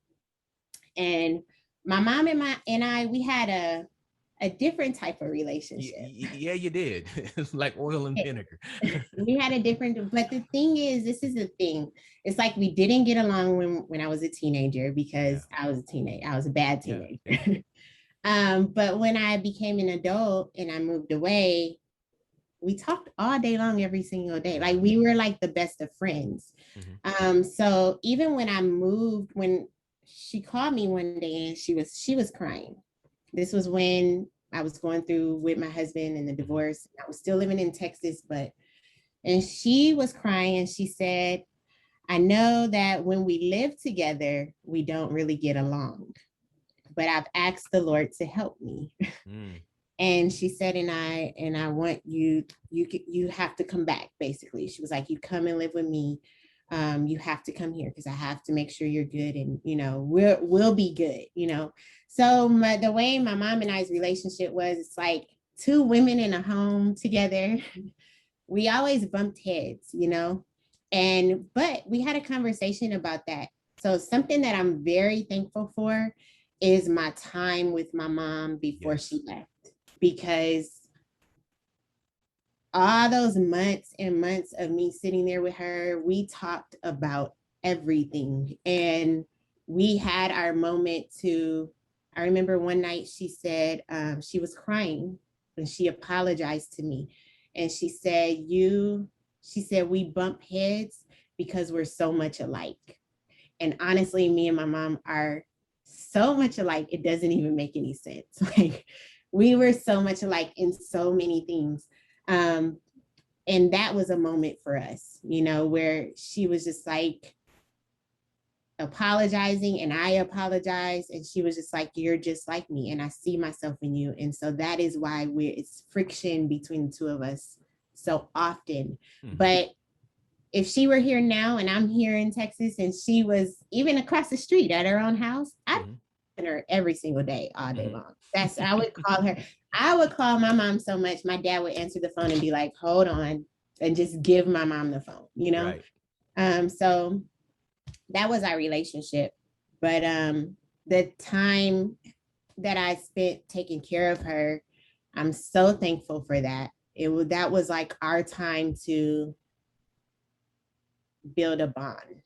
And my mom and I, we had a different type of relationship. Yeah, you did. It's like oil and vinegar. We had a different, but the thing is, this is the thing. It's like we didn't get along when I was a teenager, because I was a bad teenager. Yeah. But when I became an adult and I moved away, we talked all day long, every single day. Like, we were like the best of friends. Mm-hmm. So even when I moved, when she called me one day and she was crying. This was when I was going through with my husband and the divorce. I was still living in Texas, and she was crying and she said, I know that when we live together, we don't really get along, but I've asked the Lord to help me. Mm. And she said, and I want you have to come back, basically. She was like, you come and live with me. You have to come here because I have to make sure you're good, and, you know, we'll be good, you know. So the way my mom and I's relationship was, it's like two women in a home together. We always bumped heads, you know, but we had a conversation about that. So something that I'm very thankful for is my time with my mom before she left, because all those months and months of me sitting there with her, we talked about everything. And we had our moment to, I remember one night she said, she was crying and she apologized to me. And she said, we bump heads because we're so much alike. And honestly, me and my mom are so much alike, it doesn't even make any sense. Like, we were so much alike in so many things. Um, and that was a moment for us, where she was just like apologizing and I apologized. And she was just like, you're just like me. And I see myself in you. And so that is why it's friction between the two of us so often. But if she were here now and I'm here in Texas and she was even across the street at her own house, I'd her every single day, all day long. I would call her. I would call my mom so much, my dad would answer the phone and be like, hold on, and just give my mom the phone, Right. So that was our relationship. But the time that I spent taking care of her, I'm so thankful for that. That was like our time to build a bond,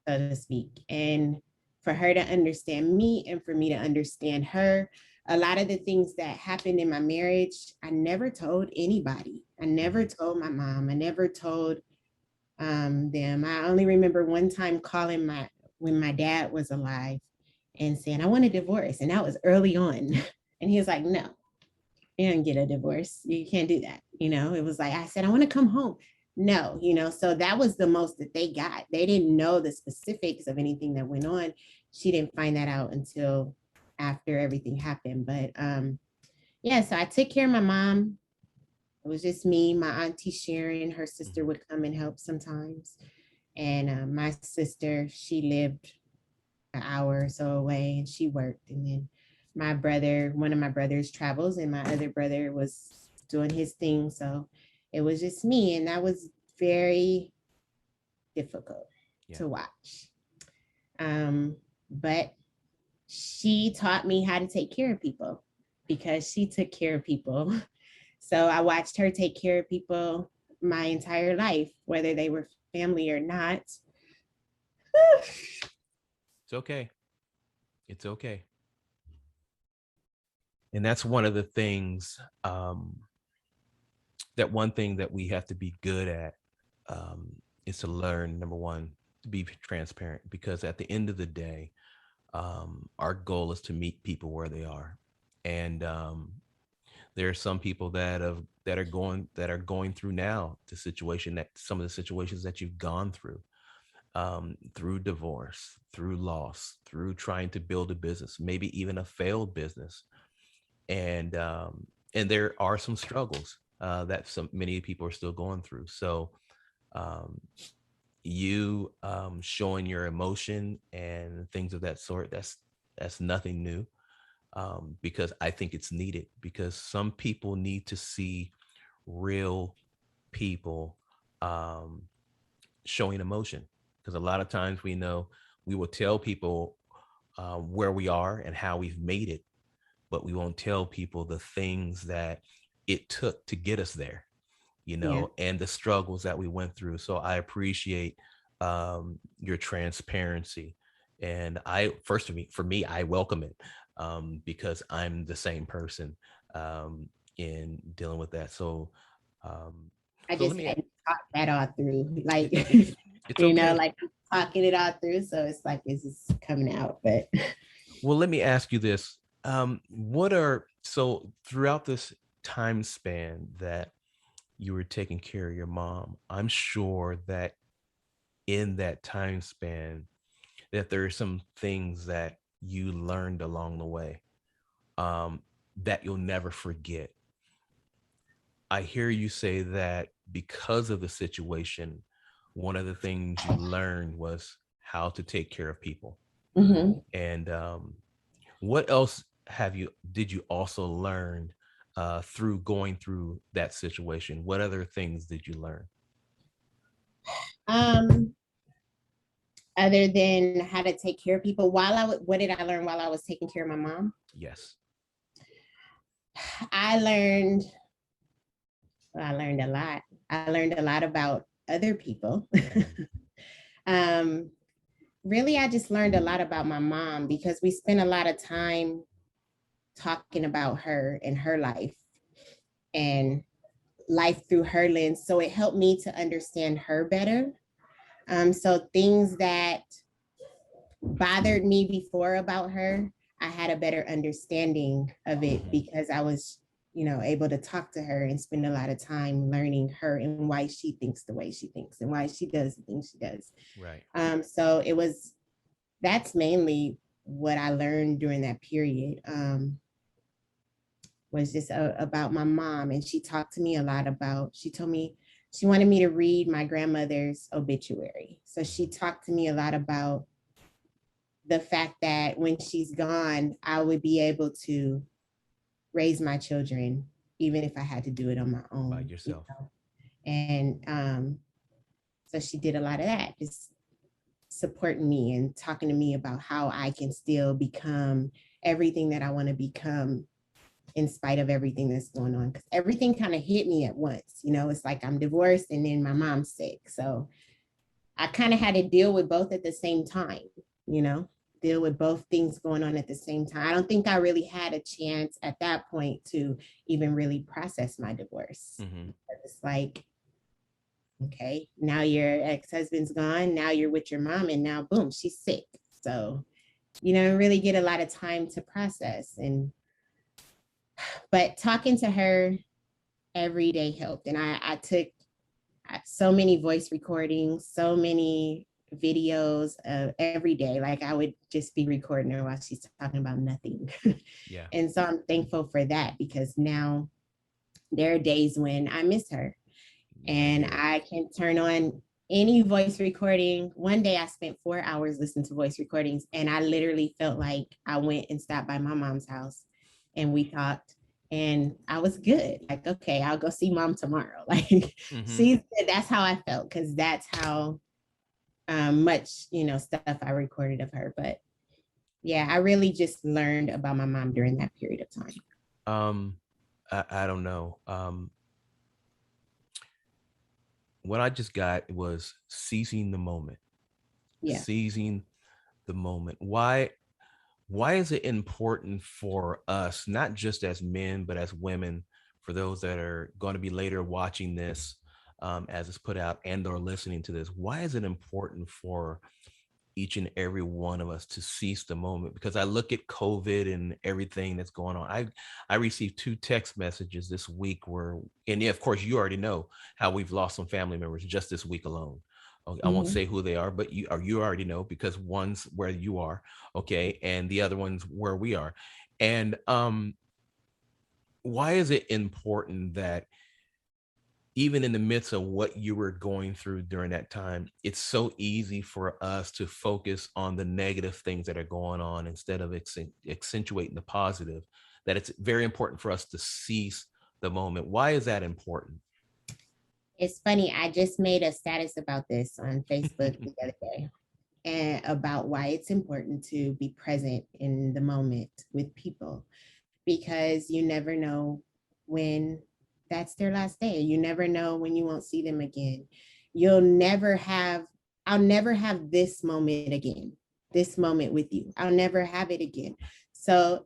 so to speak. And for her to understand me and for me to understand her, a lot of the things that happened in my marriage, I never told anybody. I never told my mom. I never told them. I only remember one time calling when my dad was alive and saying, I want a divorce. And that was early on. And he was like, no, you don't get a divorce. You can't do that. It was like, I said, I want to come home. No, so that was the most that they got. They didn't know the specifics of anything that went on. She didn't find that out until after everything happened. But yeah, so I took care of my mom. It was just me, my auntie Sharon, her sister would come and help sometimes. And my sister, she lived an hour or so away and she worked. And then one of my brothers travels and my other brother was doing his thing. So it was just me. And that was very difficult to watch. But she taught me how to take care of people because she took care of people. So I watched her take care of people my entire life, whether they were family or not. It's okay. It's okay. And that's one of the things, that one thing that we have to be good at is to learn, number one, to be transparent, because at the end of the day, our goal is to meet people where they are. And there are some people that are going through now some of the situations that you've gone through divorce, through loss, through trying to build a business, maybe even a failed business. And there are some struggles that many people are still going through. So you showing your emotion and things of that sort, that's nothing new, because I think it's needed, because some people need to see real people showing emotion. Because a lot of times we will tell people where we are and how we've made it, but we won't tell people the things that it took to get us there, and the struggles that we went through. So I appreciate your transparency. And for me, I welcome it, because I'm the same person in dealing with that. So I just hadn't talked that all through, like, it's okay. like talking it all through. So it's like, it's just coming out. But well, let me ask you this. So throughout this time span that you were taking care of your mom, I'm sure that in that time span that there are some things that you learned along the way, that you'll never forget. I hear you say that because of the situation, one of the things you learned was how to take care of people. And what else did you also learn through going through that situation? What other things did you learn? other than how to take care of people what did I learn while I was taking care of my mom? Yes. I learned a lot. I learned a lot about other people. Really, I just learned a lot about my mom because we spent a lot of time talking about her and her life and life through her lens. So it helped me to understand her better. So things that bothered me before about her, I had a better understanding of it because I was, able to talk to her and spend a lot of time learning her and why she thinks the way she thinks and why she does the things she does. Right. So that's mainly what I learned during that period. Was just about my mom. And she talked to me a lot she told me she wanted me to read my grandmother's obituary. So she talked to me a lot about the fact that when she's gone, I would be able to raise my children, even if I had to do it on my own. By yourself. And so she did a lot of that, just supporting me and talking to me about how I can still become everything that I want to become in spite of everything that's going on. Because everything kind of hit me at once. It's like I'm divorced and then my mom's sick. So I kind of had to deal with both at the same time, deal with both things going on at the same time. I don't think I really had a chance at that point to even really process my divorce. Mm-hmm. It's like, okay, now your ex-husband's gone. Now you're with your mom and now boom, she's sick. So, really get a lot of time to process. But talking to her every day helped. And I took so many voice recordings, so many videos every day. Like I would just be recording her while she's talking about nothing. Yeah. And so I'm thankful for that because now there are days when I miss her and I can turn on any voice recording. One day I spent 4 hours listening to voice recordings and I literally felt like I went and stopped by my mom's house and we talked and I was good. Like, okay, I'll go see mom tomorrow. Like she's good. That's how I felt because that's how much, stuff I recorded of her. But yeah, I really just learned about my mom during that period of time. I don't know. What I just got was seizing the moment. Yeah. Seizing the moment. Why is it important for us, not just as men, but as women, for those that are going to be later watching this as it's put out and or listening to this, why is it important for each and every one of us to seize the moment? Because I look at COVID and everything that's going on. I received 2 text messages this week and of course you already know how we've lost some family members just this week alone. Okay, I won't say who they are, but you already know because one's where you are, okay, and the other one's where we are. And why is it important that even in the midst of what you were going through during that time, it's so easy for us to focus on the negative things that are going on instead of accentuating the positive, that it's very important for us to seize the moment? Why is that important? It's funny. I just made a status about this on Facebook the other day and about why it's important to be present in the moment with people because you never know when that's their last day. You never know when you won't see them again. I'll never have this moment again, this moment with you. I'll never have it again. So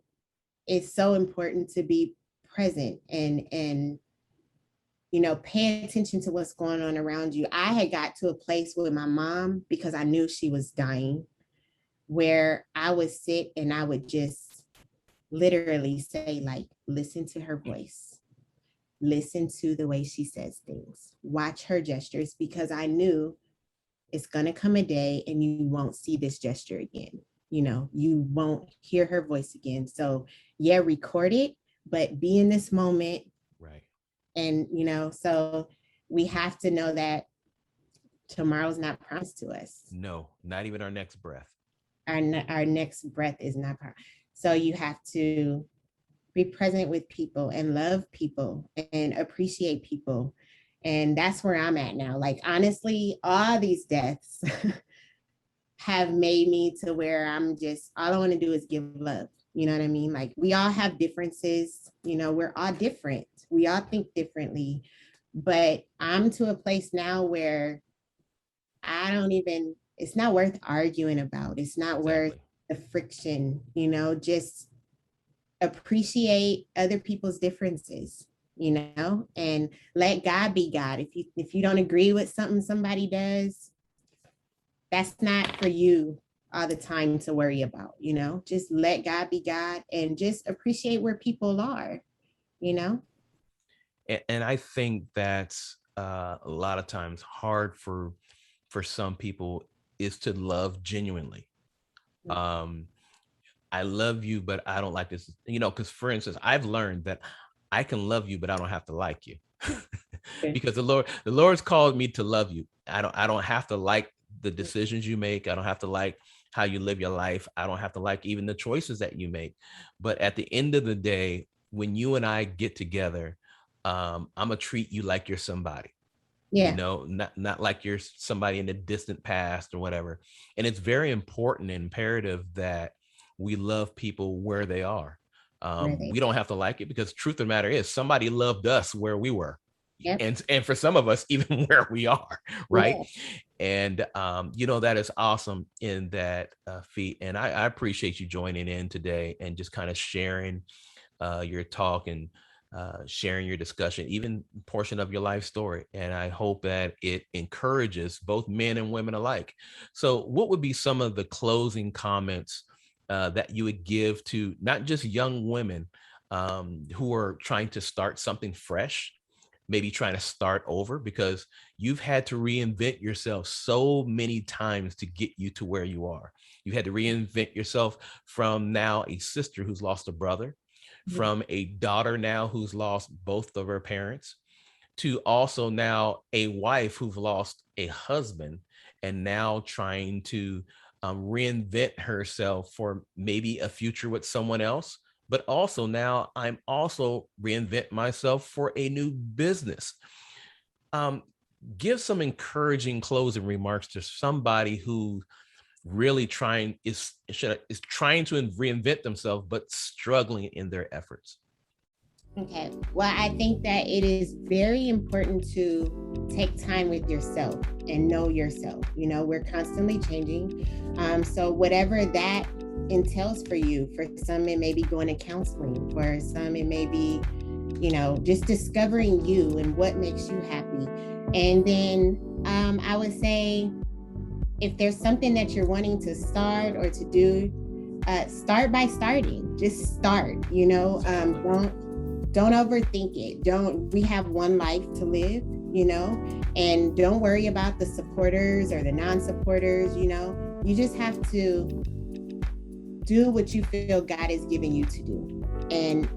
it's so important to be present and pay attention to what's going on around you. I had got to a place with my mom because I knew she was dying, where I would sit and I would just literally say, like, listen to her voice, listen to the way she says things, watch her gestures, because I knew it's going to come a day and you won't see this gesture again. You won't hear her voice again. So yeah, record it, but be in this moment. Right. And, so we have to know that tomorrow's not promised to us. No, not even our next breath. Our next breath is not promised. So you have to be present with people and love people and appreciate people. And that's where I'm at now. Like, honestly, all these deaths have made me to where I'm just, all I want to do is give love. You know what I mean? Like, we all have differences, you know, we're all different. We all think differently, but I'm to a place now where I don't even, it's not worth arguing about. It's not worth the friction, you know, just appreciate other people's differences, you know, and let God be God. If you don't agree with something somebody does, that's not for you all the time to worry about, you know. Just let God be God and just appreciate where people are, you know. And I think that's a lot of times hard for some people, is to love genuinely. I love you, but I don't like this, you know, because for instance, I've learned that I can love you, but I don't have to like you. Because the Lord's called me to love you. I don't have to like the decisions you make. I don't have to like how you live your life. I don't have to like even the choices that you make. But at the end of the day, when you and I get together, I'm gonna treat you like you're somebody. Yeah. You know, not like you're somebody in the distant past or whatever. And it's very important and imperative that we love people where they are. We don't have to like it, because truth of the matter is somebody loved us where we were. Yep. And for some of us, even where we are, right? Yeah. And you know, that is awesome in that feat. And I appreciate you joining in today and just kind of sharing your talk and sharing your discussion, even portion of your life story. And I hope that it encourages both men and women alike. So what would be some of the closing comments that you would give to not just young women who are trying to start something fresh, maybe trying to start over, because you've had to reinvent yourself so many times to get you to where you are. You had to reinvent yourself from now a sister who's lost a brother, from a daughter now who's lost both of her parents, to also now a wife who's lost a husband, and now trying to reinvent herself for maybe a future with someone else. But also now I'm also reinvent myself for a new business. Give some encouraging closing remarks to somebody who really is trying to reinvent themselves, but struggling in their efforts. Okay. Well, I think that it is very important to take time with yourself and know yourself. You know, we're constantly changing. So whatever that entails for you, for some, it may be going to counseling. For some, it may be, you know, just discovering you and what makes you happy. And then I would say, if there's something that you're wanting to start or to do, start by starting. Just start, you know, don't overthink it. We have one life to live, you know, and don't worry about the supporters or the non-supporters, you know. You just have to do what you feel God is giving you to do, and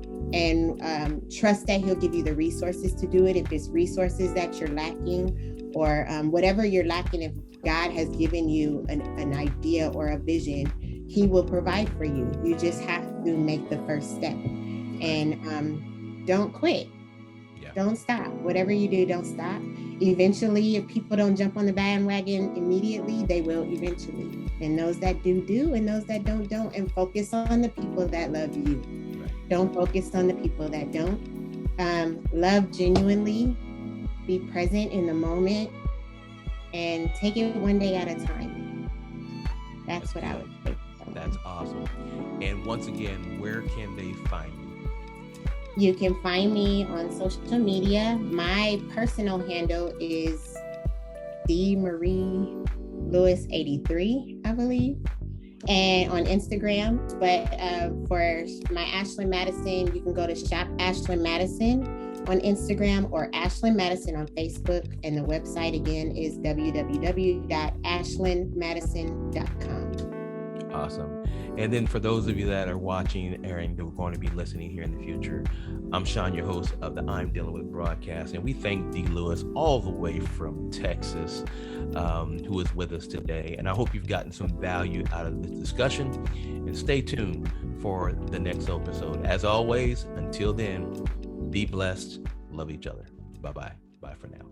trust that He'll give you the resources to do it. If it's resources that you're lacking, or whatever you're lacking, if God has given you an idea or a vision, He will provide for you. You just have to make the first step, and don't quit. Yeah. Don't stop. Whatever you do, don't stop. Eventually, if people don't jump on the bandwagon immediately, they will eventually. And those that do, and those that don't. And focus on the people that love you. Right. Don't focus on the people that don't. Love genuinely. Be present in the moment. And take it one day at a time. That's what I would say. That's awesome. And once again, where can they find you? You can find me on social media. My personal handle is Dee Marie Lewis 83, I believe, and on Instagram. But for my Ashlyn Maddison, you can go to Shop Ashlyn Maddison on Instagram, or Ashlyn Maddison on Facebook. And the website again is www.ashlynmadison.com. Awesome. And then for those of you that are watching and are going to be listening here in the future, I'm Shon, your host of the I'm Dealing With broadcast. And we thank Dee Lewis all the way from Texas, who is with us today. And I hope you've gotten some value out of this discussion, and stay tuned for the next episode. As always, until then, be blessed, love each other. Bye-bye. Bye for now.